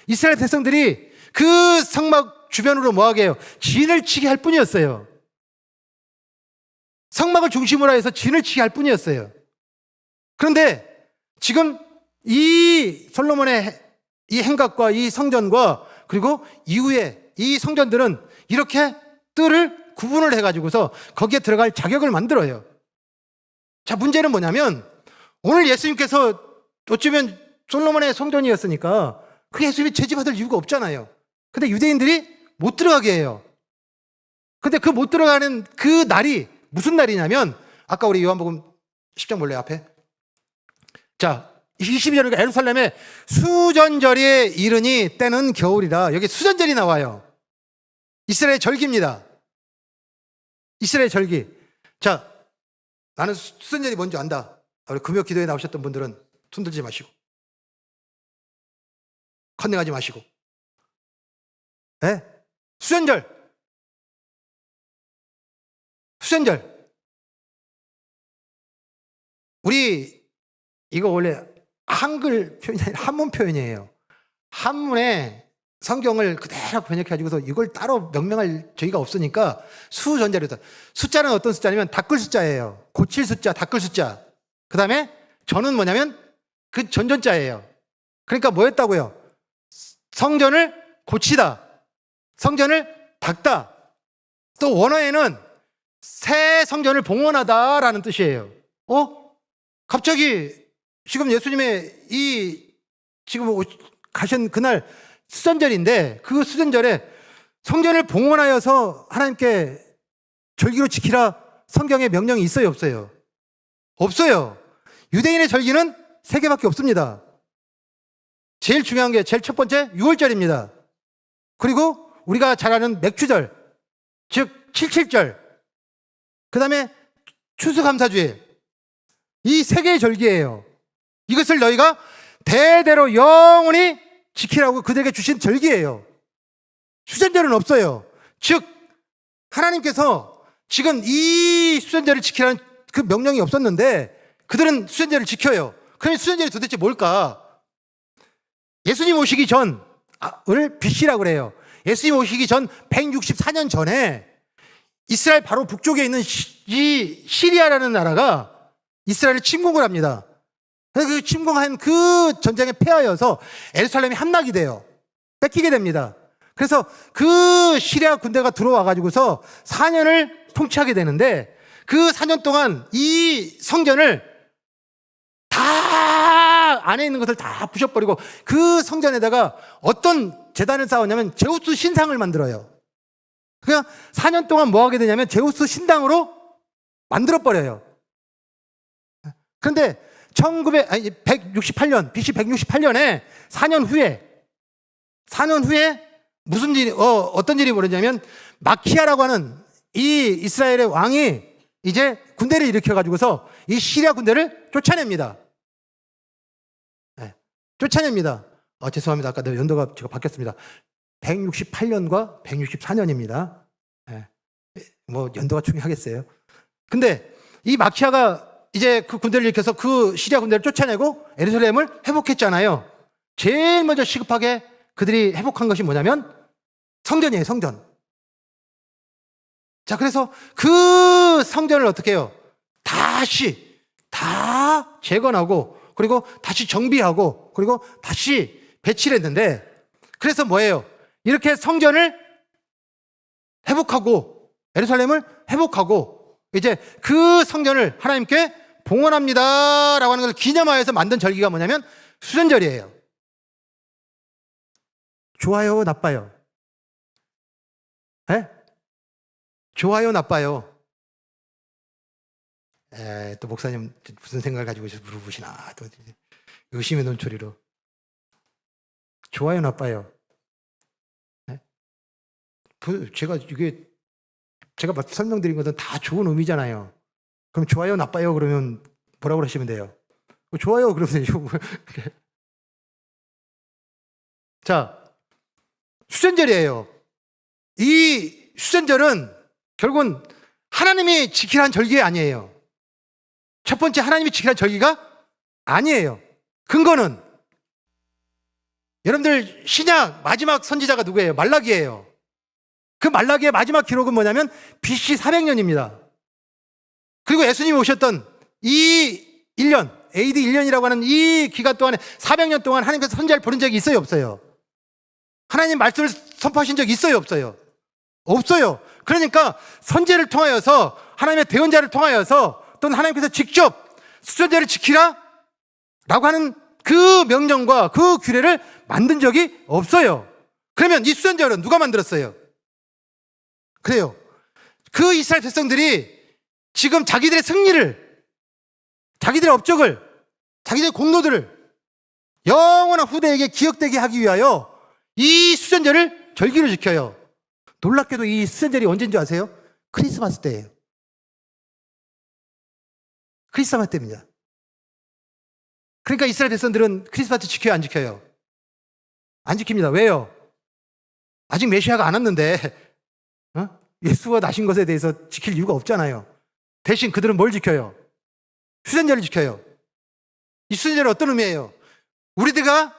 이스라엘 백성들이 그 성막 주변으로 뭐하게 해요? 진을 치게 할 뿐이었어요. 성막을 중심으로 해서 진을 치게 할 뿐이었어요. 그런데 지금 이 솔로몬의 이 행각과 이 성전과 그리고 이후에 이 성전들은 이렇게 뜰을 구분을 해가지고서 거기에 들어갈 자격을 만들어요. 자, 문제는 뭐냐면 오늘 예수님께서 어쩌면 솔로몬의 성전이었으니까 그 예수님이 제지받을 이유가 없잖아요. 근데 유대인들이 못 들어가게 해요. 근데 그 못 들어가는 그 날이 무슨 날이냐면 아까 우리 요한복음 10장 볼래요 앞에? 자, 20절이니까 예루살렘에 수전절에 이르니 때는 겨울이라. 여기 수전절이 나와요. 이스라엘 절기입니다. 이스라엘 절기. 자, 나는 수전절이 뭔지 안다. 우리 금요 기도에 나오셨던 분들은 손 들지 마시고 컨닝하지 마시고. 네? 수전절. 수전절. 우리 이거 원래 한글 표현이 아니라 한문 표현이에요. 한문에 성경을 그대로 번역해가지고서 이걸 따로 명명할 저희가 없으니까 수전자로 숫자는 어떤 숫자냐면 닦을 숫자예요. 고칠 숫자, 닦을 숫자. 그 다음에 전은 뭐냐면 그 전전자예요. 그러니까 뭐였다고요? 성전을 고치다, 성전을 닦다. 또 원어에는 새 성전을 봉헌하다라는 뜻이에요. 갑자기 지금 예수님의 이 지금 가신 그날 수전절인데 그 수전절에 성전을 봉헌하여서 하나님께 절기로 지키라 성경에 명령이 있어요, 없어요? 없어요. 유대인의 절기는 3개밖에 없습니다. 제일 중요한 게 제일 첫 번째 6월절입니다. 그리고 우리가 잘 아는 맥주절, 즉 77절, 그 다음에 추수감사주일, 이 3개의 절기예요. 이것을 너희가 대대로 영원히 지키라고 그들에게 주신 절기예요. 수전절은 없어요. 즉 하나님께서 지금 이 수전절을 지키라는 그 명령이 없었는데 그들은 수전절을 지켜요. 그러면 수전절이 도대체 뭘까? 예수님 오시기 전을 BC라고 그래요. 예수님 오시기 전 164년 전에 이스라엘 바로 북쪽에 있는 이 시리아라는 나라가 이스라엘을 침공을 합니다. 그 침공한 그 전쟁에 패하여서 예루살렘이 함락이 돼요. 뺏기게 됩니다. 그래서 그 시리아 군대가 들어와 가지고서 4년을 통치하게 되는데 그 4년 동안 이 성전을 다 안에 있는 것을 다 부셔버리고 그 성전에다가 어떤 제단을 쌓았냐면 제우스 신상을 만들어요. 그냥 4년 동안 뭐 하게 되냐면 제우스 신당으로 만들어버려요. 그런데 168년, BC 168년에 4년 후에 무슨 일이, 어떤 일이 벌어지냐면 마키아라고 하는 이 이스라엘의 왕이 이제 군대를 일으켜가지고서 이 시리아 군대를 쫓아냅니다. 네, 쫓아냅니다. 죄송합니다. 아까 연도가 제가 바뀌었습니다. 168년과 164년입니다. 네, 뭐 연도가 중요하겠어요. 근데 이 마키아가 이제 그 군대를 일으켜서 그 시리아 군대를 쫓아내고 예루살렘을 회복했잖아요. 제일 먼저 시급하게 그들이 회복한 것이 뭐냐면 성전이에요, 성전. 자, 그래서 그 성전을 어떻게 해요? 다시 다 재건하고 그리고 다시 정비하고 그리고 다시 배치를 했는데 그래서 뭐예요? 이렇게 성전을 회복하고 예루살렘을 회복하고 이제 그 성전을 하나님께 봉헌합니다 라고 하는 것을 기념하여서 만든 절기가 뭐냐면 수전절이에요. 좋아요, 나빠요? 네? 좋아요, 나빠요? 또 목사님 무슨 생각을 가지고 물어보시나 또 의심의 눈초리로. 좋아요, 나빠요? 네? 제가 설명드린 것은 다 좋은 의미잖아요. 그럼 좋아요, 나빠요? 그러면 뭐라고 하시면 돼요? 좋아요, 그러면 되죠. 자, 수전절이에요. 이 수전절은 결국은 하나님이 지키라는 절기 아니에요. 첫 번째 하나님이 지키라는 절기가 아니에요. 근거는 여러분들 신약 마지막 선지자가 누구예요? 말라기예요. 그 말라기의 마지막 기록은 뭐냐면 BC 400년입니다. 그리고 예수님이 오셨던 이 1년, AD 1년이라고 하는 이 기간 동안에 400년 동안 하나님께서 선지자를 부른 적이 있어요, 없어요? 하나님 말씀을 선포하신 적이 있어요, 없어요? 없어요. 그러니까 선지자를 통하여서 하나님의 대언자를 통하여서 또는 하나님께서 직접 수전제를 지키라 라고 하는 그 명령과 그 규례를 만든 적이 없어요. 그러면 이 수전제는 누가 만들었어요? 그래요. 그 이스라엘 백성들이 지금 자기들의 승리를, 자기들의 업적을, 자기들의 공로들을 영원한 후대에게 기억되게 하기 위하여 이 수전제를 절기로 지켜요. 놀랍게도 이 수전절이 언제인 줄 아세요? 크리스마스 때예요. 크리스마스 때입니다. 그러니까 이스라엘 백성들은 크리스마스 지켜요, 안 지켜요? 안 지킵니다. 왜요? 아직 메시아가 안 왔는데 예수가 나신 것에 대해서 지킬 이유가 없잖아요. 대신 그들은 뭘 지켜요? 수전제를 지켜요. 이 수전제는 어떤 의미예요? 우리가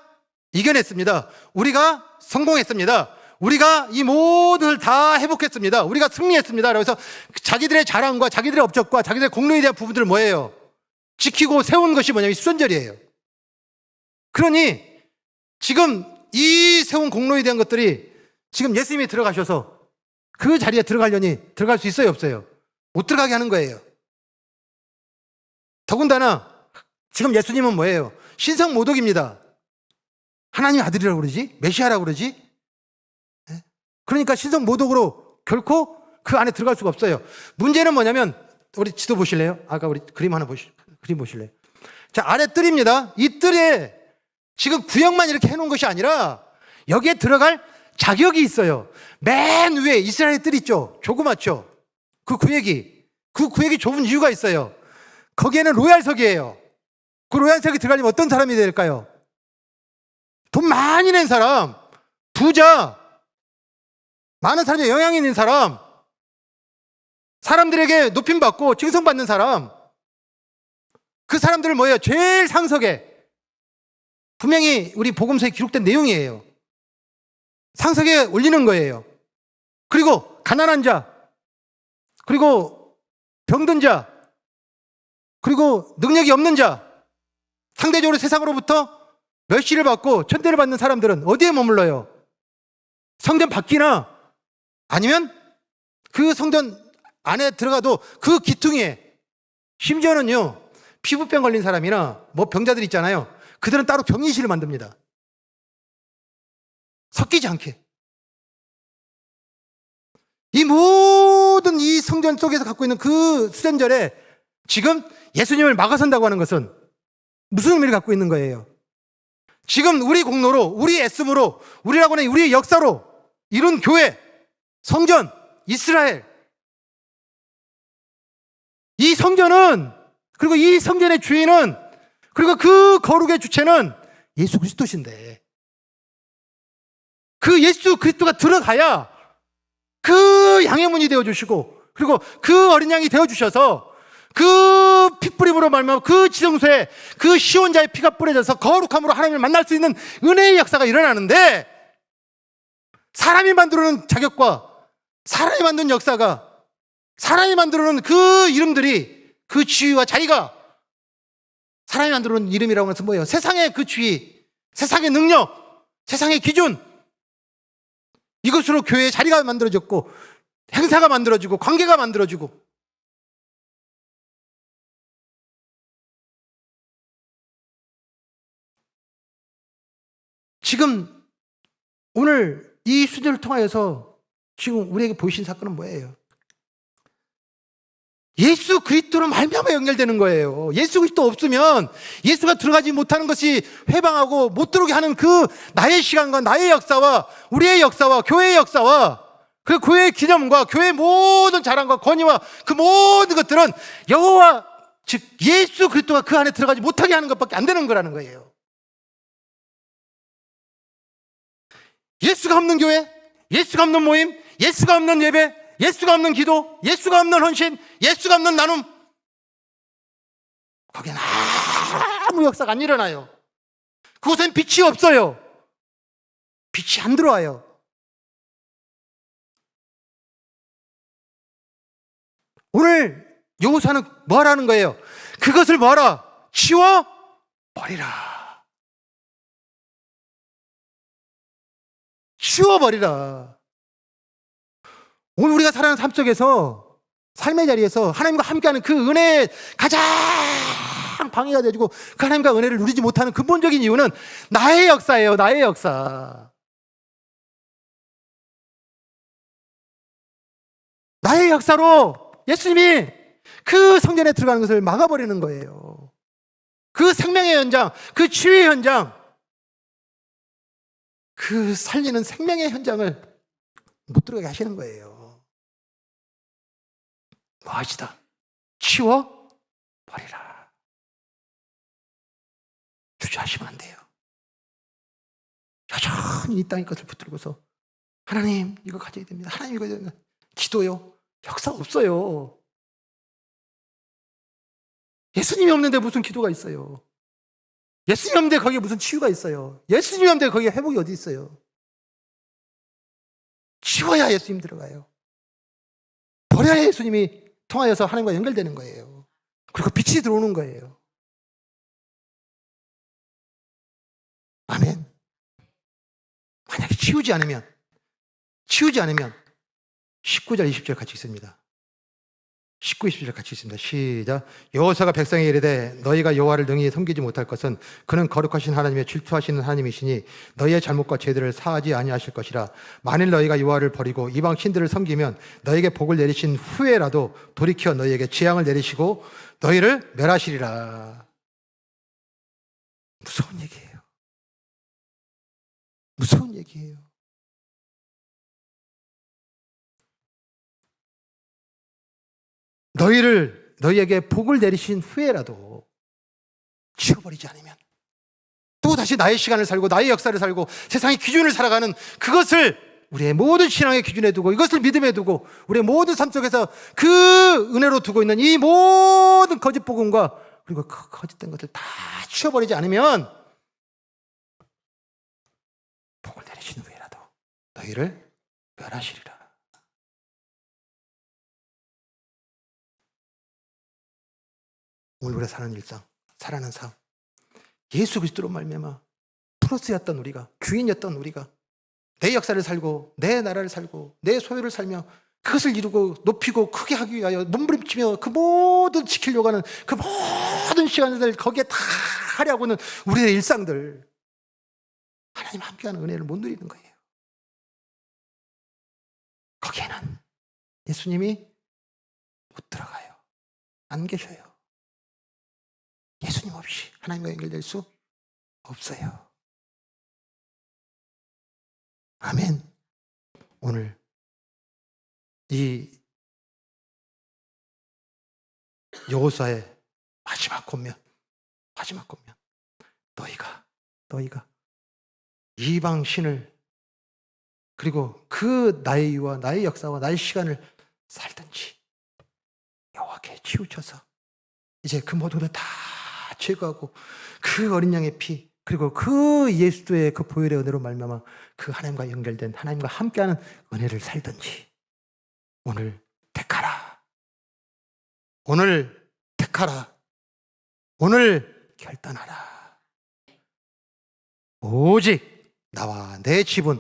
이겨냈습니다. 우리가 성공했습니다. 우리가 이 모든 걸 다 회복했습니다. 우리가 승리했습니다. 그래서 자기들의 자랑과 자기들의 업적과 자기들의 공로에 대한 부분들을 뭐예요? 지키고 세운 것이 뭐냐면 수전절이에요. 그러니 지금 이 세운 공로에 대한 것들이 지금 예수님이 들어가셔서 그 자리에 들어가려니 들어갈 수 있어요, 없어요? 못 들어가게 하는 거예요. 더군다나 지금 예수님은 뭐예요? 신성모독입니다. 하나님 아들이라고 그러지? 메시아라고 그러지? 그러니까 신성모독으로 결코 그 안에 들어갈 수가 없어요. 문제는 뭐냐면, 우리 지도 보실래요? 아까 우리 그림 보실래요? 자, 아래 뜰입니다. 이 뜰에 지금 구역만 이렇게 해놓은 것이 아니라 여기에 들어갈 자격이 있어요. 맨 위에 이스라엘 뜰 있죠? 조그맣죠? 그 구역이 좁은 이유가 있어요. 거기에는 로얄석이에요. 그 로얄석이 들어가려면 어떤 사람이 될까요? 돈 많이 낸 사람, 부자, 많은 사람에 영향 있는 사람, 사람들에게 높임받고 칭송받는 사람, 그 사람들을 뭐예요? 제일 상석에, 분명히 우리 복음서에 기록된 내용이에요. 상석에 올리는 거예요. 그리고 가난한 자, 그리고 병든 자, 그리고 능력이 없는 자, 상대적으로 세상으로부터 멸시를 받고 천대를 받는 사람들은 어디에 머물러요? 성전 밖이나 아니면 그 성전 안에 들어가도 그 기퉁이에, 심지어는요 피부병 걸린 사람이나 뭐 병자들 있잖아요. 그들은 따로 격리실을 만듭니다. 섞이지 않게. 이 모든 이 성전 속에서 갖고 있는 그 수전절에 지금 예수님을 막아선다고 하는 것은 무슨 의미를 갖고 있는 거예요? 지금 우리 공로로, 우리 애씀으로, 우리라고 하는 우리의 역사로 이룬 교회, 성전, 이스라엘, 이 성전은, 그리고 이 성전의 주인은, 그리고 그 거룩의 주체는 예수 그리스도신데, 그 예수 그리스도가 들어가야 그 양의 문이 되어주시고, 그리고 그 어린 양이 되어주셔서 그 핏부림으로 말미암아 그 지성소에 그 시온자의 피가 뿌려져서 거룩함으로 하나님을 만날 수 있는 은혜의 역사가 일어나는데, 사람이 만들어놓은 자격과 사람이 만든 역사가, 사람이 만들어놓은 그 이름들이, 그 지위와 자기가 사람이 만들어놓은 이름이라고 하는 것은 뭐예요? 세상의 그 지위, 세상의 능력, 세상의 기준, 이것으로 교회의 자리가 만들어졌고 행사가 만들어지고 관계가 만들어지고, 지금 오늘 이 수제를 통하여서 지금 우리에게 보이신 사건은 뭐예요? 예수 그리스도로 말미암아 연결되는 거예요. 예수 그리스도 없으면 예수가 들어가지 못하는 것이 회방하고 못 들어오게 하는 그 나의 시간과 나의 역사와 우리의 역사와 교회의 역사와 그 교회의 기념과 교회의 모든 자랑과 권위와 그 모든 것들은 여호와, 즉 예수 그리스도가 그 안에 들어가지 못하게 하는 것밖에 안 되는 거라는 거예요. 예수가 없는 교회, 예수가 없는 모임, 예수가 없는 예배, 예수가 없는 기도, 예수가 없는 헌신, 예수가 없는 나눔, 거기는 아무 역사가 안 일어나요. 그곳엔 빛이 없어요. 빛이 안 들어와요. 오늘 여호수아는 뭐 하라는 거예요? 그것을 뭐하라? 치워버리라. 치워버리라. 오늘 우리가 살아가는 삶 속에서, 삶의 자리에서 하나님과 함께하는 그 은혜에 가장 방해가 되어지고 그 하나님과 은혜를 누리지 못하는 근본적인 이유는 나의 역사예요. 나의 역사. 나의 역사로 예수님이 그 성전에 들어가는 것을 막아버리는 거예요. 그 생명의 현장, 그 치유의 현장, 그 살리는 생명의 현장을 못 들어가게 하시는 거예요. 뭐 하시다? 치워버리라. 주저하시면 안 돼요. 여전히 이 땅의 것을 붙들고서 하나님 이거 가져야 됩니다. 하나님 이거 가져야 됩니다. 기도요? 역사 없어요. 예수님이 없는데 무슨 기도가 있어요? 예수님이 없는데 거기에 무슨 치유가 있어요? 예수님이 없는데 거기에 회복이 어디 있어요? 치워야 예수님 들어가요. 버려야 예수님이 통하여서 하나님과 연결되는 거예요. 그리고 빛이 들어오는 거예요. 아멘. 만약에 치우지 않으면 19절 20절 같이 있습니다. 19, 20절 같이 있습니다. 시작. 여호사가 백성에게 이르되 너희가 여호와를 능히 섬기지 못할 것은 그는 거룩하신 하나님의 질투하시는 하나님이시니 너희의 잘못과 죄들을 사하지 아니하실 것이라. 만일 너희가 여호와를 버리고 이방 신들을 섬기면 너희에게 복을 내리신 후에라도 돌이켜 너희에게 재앙을 내리시고 너희를 멸하시리라. 무서운 얘기예요. 무서운 얘기예요. 너희에게 복을 내리신 후에라도 치워버리지 않으면 또 다시 나의 시간을 살고 나의 역사를 살고 세상의 기준을 살아가는 그것을 우리의 모든 신앙의 기준에 두고 이것을 믿음에 두고 우리의 모든 삶 속에서 그 은혜로 두고 있는 이 모든 거짓 복음과 그리고 그 거짓된 것을 다 치워버리지 않으면 복을 내리신 후에라도 너희를 멸하시리라. 오늘 우리가 사는 일상, 살아가는 삶, 예수 그리스도로 말미암아 플러스였던 우리가, 주인이었던 우리가 내 역사를 살고 내 나라를 살고 내 소유를 살며 그것을 이루고 높이고 크게 하기 위하여 몸부림치며 그 모든 지키려고 하는 그 모든 시간들 거기에 다 하려고 하는 우리의 일상들, 하나님 함께하는 은혜를 못 누리는 거예요. 거기에는 예수님이 못 들어가요. 안 계셔요. 예수님 없이 하나님과 연결될 수 없어요. 아멘. 오늘 이 여호수아의 마지막 권면 너희가 이방 신을 그리고 그 나의 이유와 나의 역사와 나의 시간을 살든지 여호와께 치우쳐서 이제 그 모든 것을 다 제거하고 그 어린 양의 피 그리고 그 예수의 그 보혈의 은혜로 말미암아 그 하나님과 연결된 하나님과 함께하는 은혜를 살든지 오늘 택하라. 오늘 결단하라. 오직 나와 내 집은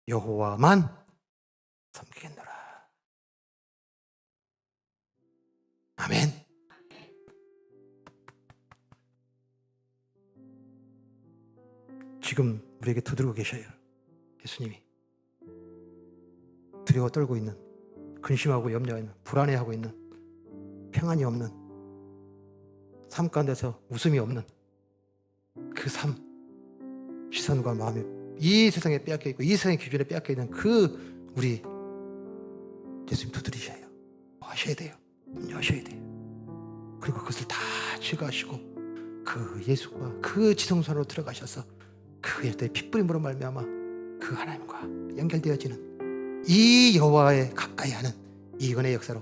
여호와만 섬기겠노라. 아멘. 지금 우리에게 두드리고 계셔요. 예수님이 두려워 떨고 있는, 근심하고 염려하는, 불안해하고 있는, 평안이 없는, 삶 가운데서 웃음이 없는 그 삶, 시선과 마음이 이 세상에 빼앗겨 있고 이 세상의 기준에 빼앗겨 있는 그 우리 예수님 두드리셔요. 하셔야 돼요. 여셔야 돼요. 그리고 그것을 다 제거하시고 그 예수와 그 지성소로 들어가셔서 그 예수의 핏부림으로 말미암아 그 하나님과 연결되어지는 이 여호와에 가까이 하는 이 은혜의 역사로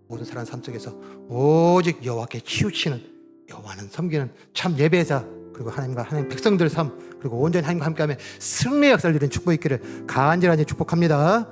모든 사람 삶 속에서 오직 여호와께 치우치는, 여호와는 섬기는 참 예배자, 그리고 하나님과 하나님 백성들 삶, 그리고 온전히 하나님과 함께하며 승리의 역사를 이루는 축복이 있기를 간절히 축복합니다.